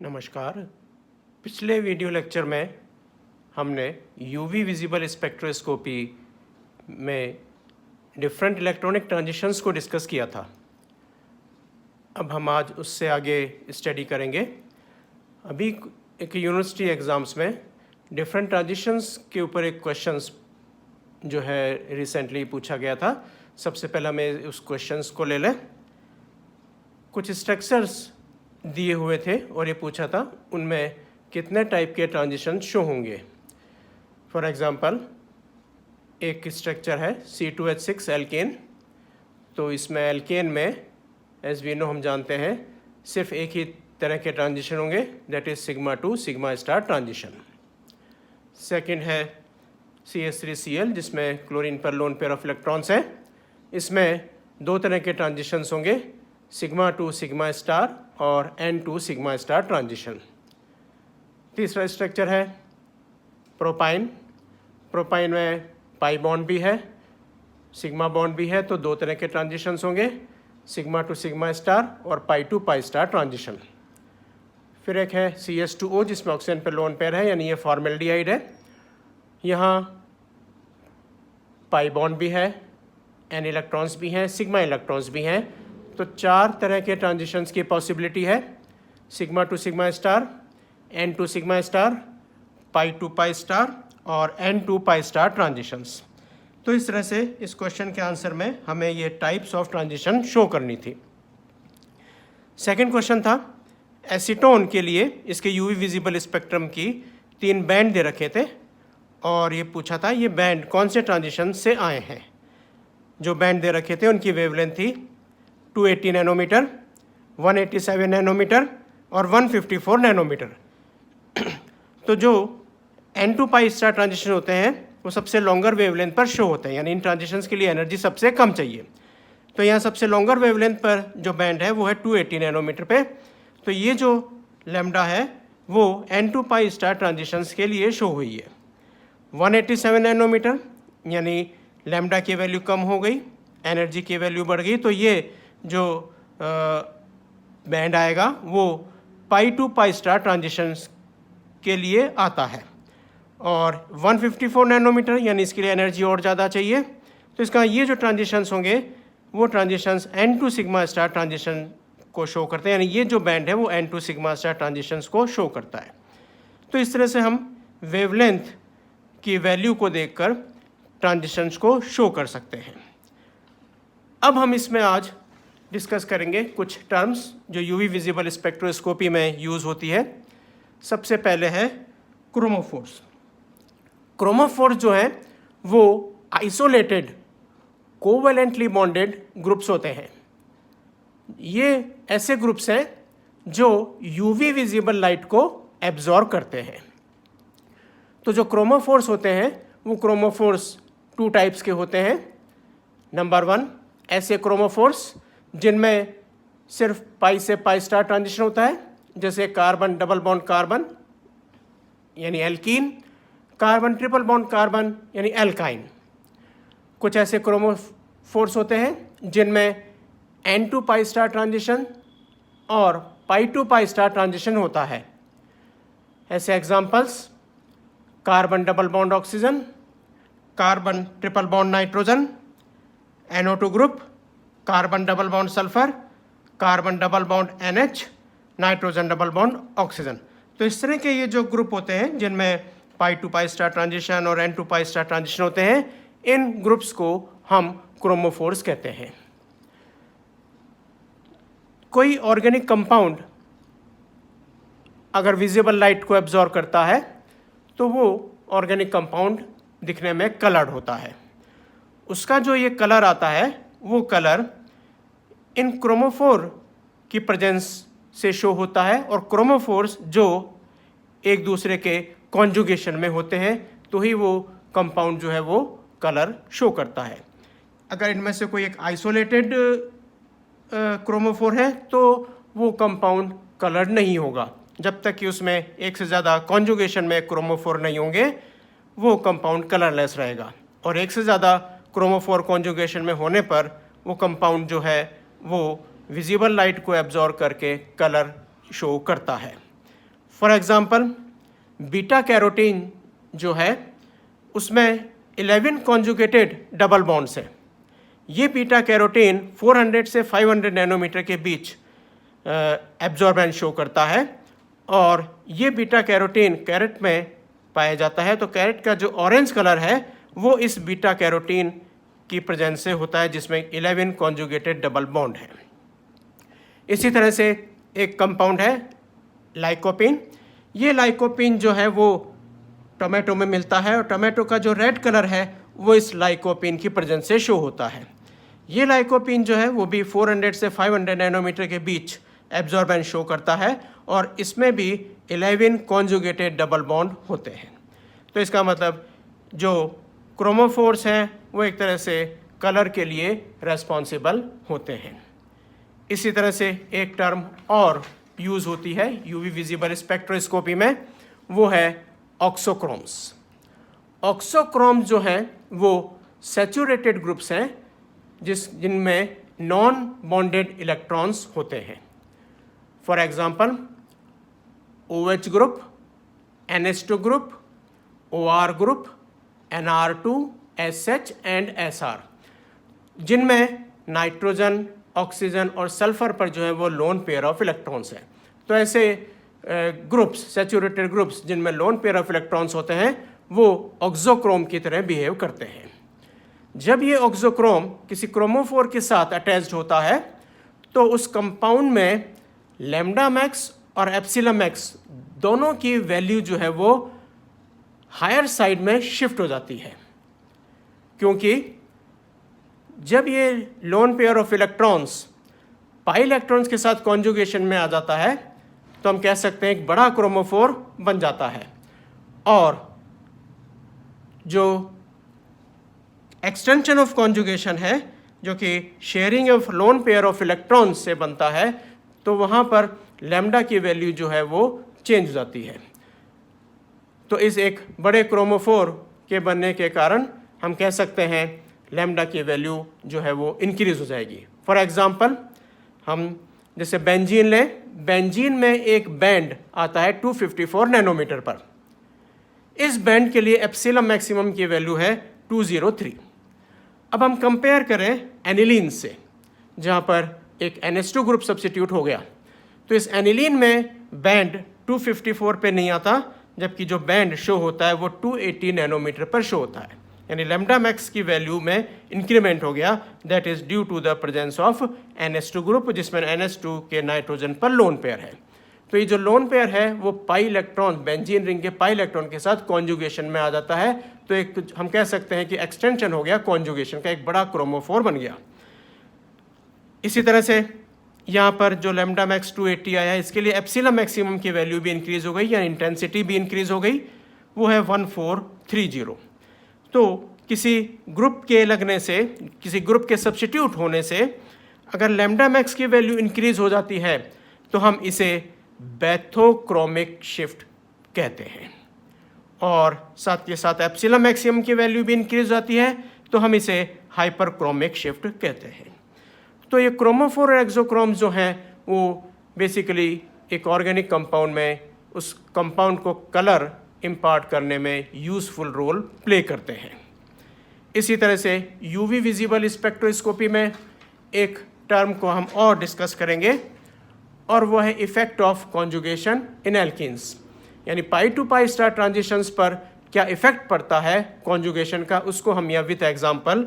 नमस्कार। पिछले video lecture में हमने यूवी विजिबल स्पेक्ट्रोस्कोपी में डिफरेंट इलेक्ट्रॉनिक ट्रांजिशंस को डिस्कस किया था। अब हम आज उससे आगे स्टडी करेंगे। अभी एक यूनिवर्सिटी एग्ज़ाम्स में डिफरेंट ट्रांजिशंस के ऊपर एक क्वेश्चंस जो है रिसेंटली पूछा गया था। सबसे पहला मैं उस क्वेश्चंस को ले लें। कुछ स्ट्रक्चर्स दिए हुए थे और ये पूछा था उनमें कितने टाइप के ट्रांजिशन शो होंगे। फॉर एग्ज़ाम्पल एक स्ट्रक्चर है C2H6 एल्केन। तो इसमें एल्केन में एज वी नो हम जानते हैं सिर्फ एक ही तरह के ट्रांजिशन होंगे, that is sigma 2 sigma star transition. Second है CH3Cl जिसमें क्लोरीन पर लोन पेयर ऑफ इलेक्ट्रॉन्स है। इसमें दो तरह के ट्रांजिशंस होंगे, सिग्मा 2 सिग्मा स्टार और N2 सिग्मा स्टार ट्रांजिशन। तीसरा स्ट्रक्चर है प्रोपाइन। प्रोपाइन में पाई बॉन्ड भी है, सिग्मा बॉन्ड भी है, तो दो तरह के ट्रांजिशंस होंगे, सिग्मा 2 सिग्मा स्टार और पाई 2 पाई स्टार ट्रांजिशन। फिर एक है CH2O जिसमें ऑक्सीजन पे लोन पेयर है, यानी ये फॉर्मेल्डिहाइड है। यहाँ पाई बॉन्ड भी है, N इलेक्ट्रॉन्स भी हैं, सिग्मा इलेक्ट्रॉन्स भी हैं। तो चार तरह के ट्रांजिशंस की पॉसिबिलिटी है, sigma 2 sigma star, N2 sigma star, pi 2 pi star और N2 पाई स्टार ट्रांजिशंस। तो इस तरह से इस क्वेश्चन के आंसर में हमें ये टाइप्स ऑफ ट्रांजिशन शो करनी थी। सेकंड क्वेश्चन था एसीटोन के लिए इसके यूवी विजिबल स्पेक्ट्रम की 3 बैंड दे रखे थे और ये पूछा था ये बैंड कौन से ट्रांजिशन से आए हैं। जो बैंड दे रखे थे उनकी वेवलेंथ थी 280 नैनोमीटर, 187 नैनोमीटर और 154 नैनोमीटर। तो जो N2 पाई स्टार ट्रांजिशन होते हैं वो सबसे लॉन्गर वेवलेंथ पर शो होते हैं, यानी इन ट्रांजिशंस के लिए एनर्जी सबसे कम चाहिए। तो यहाँ सबसे लॉन्गर वेवलेंथ पर जो बैंड है वो है 280 नैनोमीटर पे। तो ये जो लैम्डा है वो N2 पाई स्टार ट्रांजिशंस के लिए शो हुई है। 187 नैनोमीटर यानी लैम्डा की वैल्यू कम हो गई, एनर्जी की वैल्यू बढ़ गई, तो ये जो बैंड आएगा वो पाई 2 पाई स्टार ट्रांजिशंस के लिए आता है। और 154 नैनोमीटर यानी इसके लिए एनर्जी और ज़्यादा चाहिए, तो इसका ये जो ट्रांजिशंस होंगे वो transitions N2 sigma star transition को शो करते हैं, यानी ये जो बैंड है वो N2 सिग्मा स्टार ट्रांजिशंस को शो करता है। तो इस तरह से हम वेवलेंथ की वैल्यू को देखकर ट्रांजिशंस को शो कर सकते हैं। अब हम इसमें आज डिस्कस करेंगे कुछ टर्म्स जो यूवी विजिबल स्पेक्ट्रोस्कोपी में यूज़ होती है। सबसे पहले है क्रोमोफोर्स। क्रोमोफोर्स जो है वो आइसोलेटेड कोवैलेंटली बॉन्डेड ग्रुप्स होते हैं। ये ऐसे ग्रुप्स हैं जो यूवी विजिबल लाइट को एब्जॉर्ब करते हैं। तो जो क्रोमोफोर्स होते हैं वो क्रोमोफोर्स 2 टाइप्स के होते हैं। नंबर 1 ऐसे क्रोमोफोर्स जिनमें सिर्फ पाई से पाई स्टार ट्रांजिशन होता है, जैसे कार्बन डबल बॉन्ड कार्बन यानी alkene, carbon triple bond carbon यानी एल्काइन। कुछ ऐसे क्रोमोफोर्स होते हैं जिनमें N2 पाई स्टार ट्रांजिशन और पाई 2 पाई स्टार ट्रांजिशन होता है। ऐसे examples carbon double bond oxygen, carbon triple bond nitrogen, NO2 group, carbon double bond sulphur, carbon double bond NH, nitrogen double bond oxygen. तो इस तरह के ये जो ग्रुप होते हैं जिनमें पाई 2 पाई स्टार ट्रांजिशन और N2 पाई स्टार ट्रांजिशन होते हैं, इन ग्रुप्स को हम क्रोमोफोर्स कहते हैं। कोई ऑर्गेनिक कंपाउंड अगर विजिबल लाइट को एब्जॉर्ब करता है तो वो ऑर्गेनिक कंपाउंड दिखने में कलर्ड होता है। उसका जो ये कलर आता है वो कलर इन क्रोमोफोर की प्रेजेंस से शो होता है, और क्रोमोफोर्स जो एक दूसरे के कॉन्जुगेशन में होते हैं तो ही वो कंपाउंड जो है वो कलर शो करता है। अगर इनमें से कोई एक आइसोलेटेड क्रोमोफोर है तो वो कंपाउंड कलर नहीं होगा। जब तक कि उसमें एक से ज़्यादा कॉन्जुगेशन में क्रोमोफोर नहीं होंगे वो कंपाउंड कलरलेस रहेगा, और एक से ज़्यादा क्रोमोफोर कॉन्जुगेशन में होने पर वो कंपाउंड जो है वो विजिबल लाइट को एब्जॉर्ब करके कलर शो करता है। फॉर एग्जांपल बीटा कैरोटीन जो है उसमें 11 कॉन्जुगेटेड डबल बॉन्ड्स हैं। ये बीटा कैरोटीन 400 से 500 नैनोमीटर के बीच एब्जॉर्बेंस शो करता है और ये बीटा कैरोटीन कैरेट में पाया जाता है। तो कैरेट का जो ऑरेंज कलर है वो इस बीटा कैरोटीन की प्रेजेंस से होता है जिसमें 11 कॉन्जुगेटेड डबल बॉन्ड है। इसी तरह से एक कंपाउंड है लाइकोपिन। ये लाइकोपिन जो है वो टोमेटो में मिलता है और टोमेटो का जो रेड कलर है वो इस लाइकोपिन की प्रेजेंस से शो होता है। ये लाइकोपिन जो है वो भी 400 से 500 नैनोमीटर के बीच एब्जॉर्बेंस शो करता है और इसमें भी 11 कॉन्जुगेटेड डबल बॉन्ड होते हैं। तो इसका मतलब जो क्रोमोफोर्स हैं वो एक तरह से कलर के लिए रेस्पॉन्सिबल होते हैं। इसी तरह से एक टर्म और यूज़ होती है यूवी विजिबल स्पेक्ट्रोस्कोपी में, वो है ऑक्सोक्रोम्स। ऑक्सोक्रोम्स जो हैं वो सैचुरेटेड ग्रुप्स हैं जिनमें नॉन बॉन्डेड इलेक्ट्रॉन्स होते हैं। For example OH group, NH2 group, OR group, NR2, SH and SR, जिनमें नाइट्रोजन, ऑक्सीजन और सल्फर पर जो है वो लोन पेयर ऑफ इलेक्ट्रॉन्स हैं। तो ऐसे ग्रुप्स, सैचुरेटेड ग्रुप्स जिनमें लोन पेयर ऑफ इलेक्ट्रॉन्स होते हैं वो ऑक्सोक्रोम की तरह बिहेव करते हैं। जब ये ऑक्सोक्रोम किसी क्रोमोफोर के साथ अटैच्ड होता है तो उस कंपाउंड में लैम्डा मैक्स और एप्सिलम मैक्स दोनों की वैल्यू जो है वो हायर साइड में शिफ्ट हो जाती है, क्योंकि जब ये lone pair of electrons pi electrons के साथ कॉन्जुगेशन में आ जाता है तो हम कह सकते हैं एक बड़ा क्रोमोफोर बन जाता है। और जो एक्सटेंशन ऑफ कॉन्जुगेशन है जो कि sharing of lone pair of electrons से बनता है, तो वहाँ पर लैम्डा की वैल्यू जो है वो चेंज हो जाती है। तो इस एक बड़े क्रोमोफोर के बनने के कारण हम कह सकते हैं लैम्डा की वैल्यू जो है वो इंक्रीज हो जाएगी। फॉर एग्जांपल हम जैसे बेंजीन लें, बेंजीन में एक बैंड आता है 254 नैनोमीटर पर। इस बैंड के लिए एप्सिलम मैक्सिमम की वैल्यू है 203। अब हम कंपेयर करें एनिलीन से, जहाँ पर एक NH2 ग्रुप सब्स्टिट्यूट हो गया, तो इस एनिलीन में बैंड 254 पे नहीं आता, जबकि जो बैंड शो होता है वो 280 नैनोमीटर पर शो होता है। यानी लैम्डा मैक्स की वैल्यू में इंक्रीमेंट हो गया, that is due to the presence of NH2 group, जिसमें NH2 के नाइट्रोजन पर लोन पेयर है। तो ये जो लोन पेयर है वो पाई इलेक्ट्रॉन, बेंजीन रिंग के पाई इलेक्ट्रॉन के साथ कॉन्जुगेशन में आ जाता है। तो एक हम कह सकते हैं कि एक्सटेंशन हो गया कॉन्जुगेशन का, एक बड़ा क्रोमोफोर बन गया। इसी तरह से यहाँ पर जो लैम्डा मैक्स 280 आया, इसके लिए एप्सिलम मैक्सिमम की वैल्यू भी इंक्रीज हो गई या इंटेंसिटी भी इंक्रीज हो गई, वो है 1430। तो किसी ग्रुप के लगने से, किसी ग्रुप के सब्स्टिट्यूट होने से अगर लैम्डा मैक्स की वैल्यू इंक्रीज हो जाती है तो हम इसे बैथोक्रोमिक शिफ्ट कहते हैं, और साथ के साथ एप्सिलम मैक्सिमम की वैल्यू भी इंक्रीज हो जाती है तो हम इसे हाइपरक्रोमिक शिफ्ट कहते हैं। तो ये क्रोमोफोर और एक्सोक्रोम्स जो हैं वो बेसिकली एक ऑर्गेनिक कंपाउंड में उस कंपाउंड को कलर इम्पार्ट करने में यूज़फुल रोल प्ले करते हैं। इसी तरह से यूवी विजिबल स्पेक्ट्रोस्कोपी में एक टर्म को हम और डिस्कस करेंगे और वो है effect of conjugation in alkenes, यानी पाई टू पाई स्टार ट्रांजिशंस पर क्या इफेक्ट पड़ता है कॉन्जुगेशन का, उसको हम यहाँ विद एग्जांपल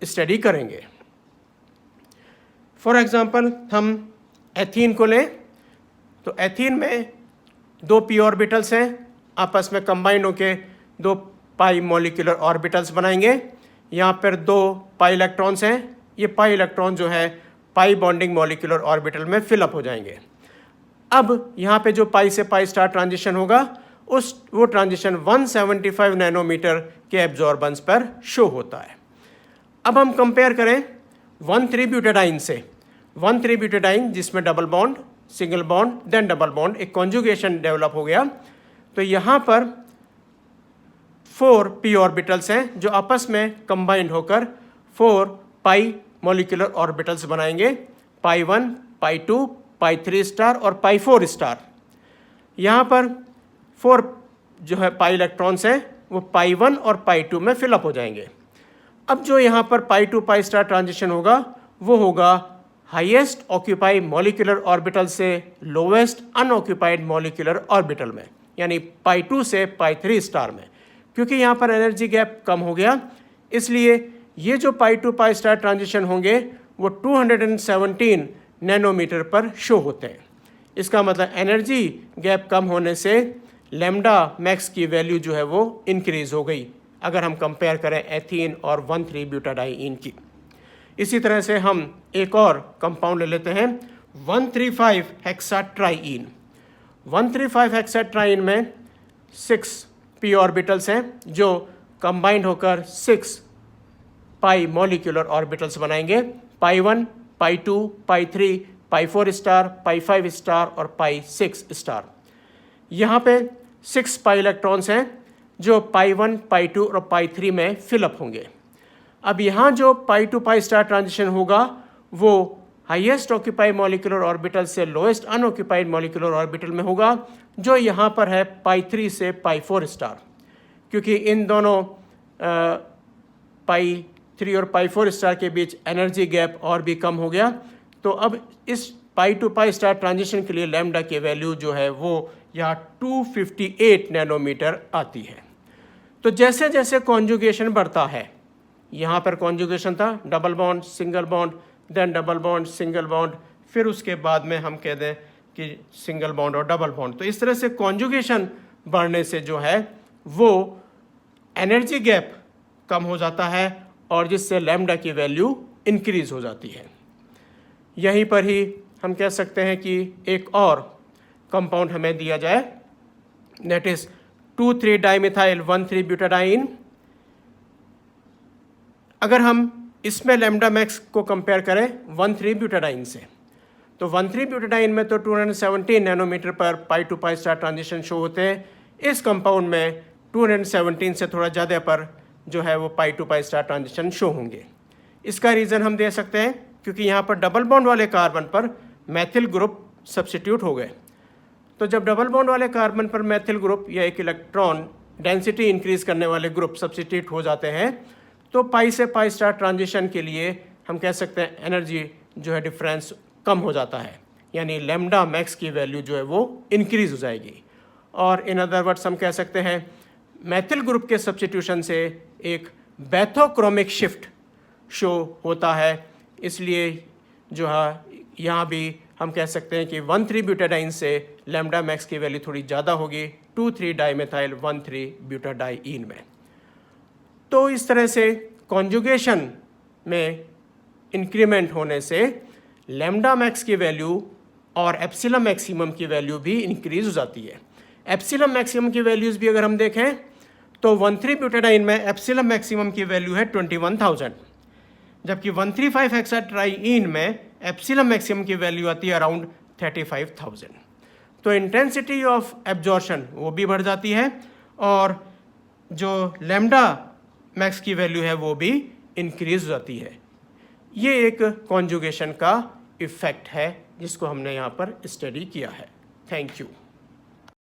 स्टडी करेंगे। फॉर एग्जांपल हम एथीन को लें, तो एथीन में 2 p ऑर्बिटल्स हैं, आपस में कंबाइन होकर 2 पाई मॉलिक्यूलर ऑर्बिटल्स बनाएंगे। यहाँ पर 2 पाई इलेक्ट्रॉन्स हैं, ये पाई इलेक्ट्रॉन जो है पाई बॉन्डिंग मॉलिक्यूलर ऑर्बिटल में फिलअप हो जाएंगे। अब यहाँ पे जो पाई से पाई स्टार ट्रांजिशन होगा वो ट्रांजिशन 175 नैनोमीटर के एब्जॉर्बेंस पर शो होता है। अब हम कंपेयर करें 1,3-ब्यूटाडाइन से, 1,3-ब्यूटाडाइन जिसमें double bond, single bond, then double bond, एक कॉन्जुगेशन डेवलप हो गया। तो यहाँ पर 4 p ऑर्बिटल्स हैं जो आपस में कंबाइंड होकर 4 पाई मॉलिक्यूलर ऑर्बिटल्स बनाएंगे, पाई 1, पाई 2, पाई 3 स्टार और पाई 4 स्टार। यहाँ पर 4 जो है पाई इलेक्ट्रॉन्स हैं वो पाई 1 और पाई 2 में फिलअप हो जाएंगे। अब जो यहाँ पर pi to pi star transition होगा वो होगा हाईएस्ट ऑक्यूपाइड मॉलिक्यूलर ऑर्बिटल से लोवेस्ट अनऑक्यूपाइड मॉलिक्यूलर ऑर्बिटल में, यानी पाई 2 से पाई 3 स्टार में। क्योंकि यहाँ पर एनर्जी गैप कम हो गया, इसलिए ये जो पाई टू पाई स्टार ट्रांजिशन होंगे वो 217 नैनोमीटर पर शो होते हैं। इसका मतलब एनर्जी गैप कम होने से लैम्डा मैक्स की वैल्यू जो है वो इंक्रीज हो गई, अगर हम कंपेयर करें एथीन और 1,3 ब्यूटाडाइईन की। इसी तरह से हम एक और कंपाउंड ले लेते हैं 135 हेक्साट्राइईन। 135 हेक्साट्राइईन में 6 p ऑर्बिटल्स हैं जो कंबाइंड होकर 6 पाई मॉलिक्यूलर ऑर्बिटल्स बनाएंगे, पाई 1, पाई 2, पाई 3, पाई 4 स्टार, पाई 5 स्टार और पाई 6 स्टार। यहाँ पे 6 पाई इलेक्ट्रॉन्स हैं जो पाई 1, पाई 2 और पाई 3 में फिलअप होंगे। अब यहाँ जो पाई टू पाई स्टार ट्रांजिशन होगा वो हाईएस्ट ऑक्यूपाइड मॉलिक्यूलर ऑर्बिटल से लोएस्ट अनऑक्यूपाइड मॉलिक्यूलर ऑर्बिटल में होगा, जो यहाँ पर है पाई 3 से पाई 4 स्टार। क्योंकि इन दोनों पाई 3 और पाई 4 स्टार के बीच एनर्जी गैप और भी कम हो गया, तो अब इस पाई टू पाई स्टार ट्रांजिशन के लिए लैम्डा की वैल्यू जो है वो यहाँ 258 नैनोमीटर आती है। तो जैसे जैसे कॉन्जुगेशन बढ़ता है, यहाँ पर कॉन्जुगेशन था double bond single bond, then double bond single bond, फिर उसके बाद में हम कह दें कि सिंगल बॉन्ड और डबल बॉन्ड। तो इस तरह से कॉन्जुगेशन बढ़ने से जो है वो एनर्जी गैप कम हो जाता है और जिससे लैम्डा की वैल्यू इंक्रीज हो जाती है। यहीं पर ही हम कह सकते हैं कि एक और कंपाउंड हमें दिया जाए, दैट इज 2,3 डाइमिथाइल 1,3 ब्यूटाडाइईन। अगर हम इसमें लैम्डा मैक्स को कंपेयर करें 1,3 ब्यूटाडाइईन से, तो 1,3 ब्यूटाडाइईन में तो 217 नैनोमीटर पर pi to pi star transition show होते हैं। इस कंपाउंड में 217 से थोड़ा ज़्यादा पर जो है वो pi to pi star transition show होंगे। इसका रीज़न हम दे सकते हैं क्योंकि यहाँ पर डबल बॉन्ड वाले कार्बन पर मैथिल ग्रुप सब्स्टिट्यूट हो गए। तो जब डबल बॉन्ड वाले कार्बन पर मैथिल ग्रुप या एक इलेक्ट्रॉन डेंसिटी इंक्रीज करने वाले ग्रुप सब्स्टिट्यूट हो जाते हैं, तो पाई से पाई स्टार ट्रांजिशन के लिए हम कह सकते हैं एनर्जी जो है डिफरेंस कम हो जाता है, यानी लैम्डा मैक्स की वैल्यू जो है वो इंक्रीज हो जाएगी। और इन अदर वर्ड्स हम कह सकते हैं मैथिल ग्रुप के सब्स्टिट्यूशन से एक बैथोक्रोमिक शिफ्ट शो होता है, इसलिए जो है यहाँ भी हम कह सकते हैं कि 1,3 ब्यूटाडाइईन से लैम्डा मैक्स की वैल्यू थोड़ी ज़्यादा होगी 2,3 डाइमेथाइल 1,3 ब्यूटाडाइईन में। तो इस तरह से कॉन्जुगेशन में इंक्रीमेंट होने से लैम्डा मैक्स की वैल्यू और एप्सिलम मैक्सिमम की वैल्यू भी इंक्रीज हो जाती है। एप्सिलम मैक्सिमम की वैल्यूज़ भी अगर हम देखें तो 1,3 ब्यूटाडाइईन में एप्सिलम मैक्सिमम की वैल्यू है 21,000, जबकि 135 हेक्साट्राइईन में एप्सिलम मैक्सिमम की वैल्यू आती है अराउंड 35,000। तो इंटेंसिटी ऑफ एब्जॉर्शन वो भी बढ़ जाती है और जो लैम्डा मैक्स की वैल्यू है वो भी इंक्रीज हो जाती है। ये एक कॉन्जुगेशन का इफ़ेक्ट है जिसको हमने यहाँ पर स्टडी किया है। Thank you.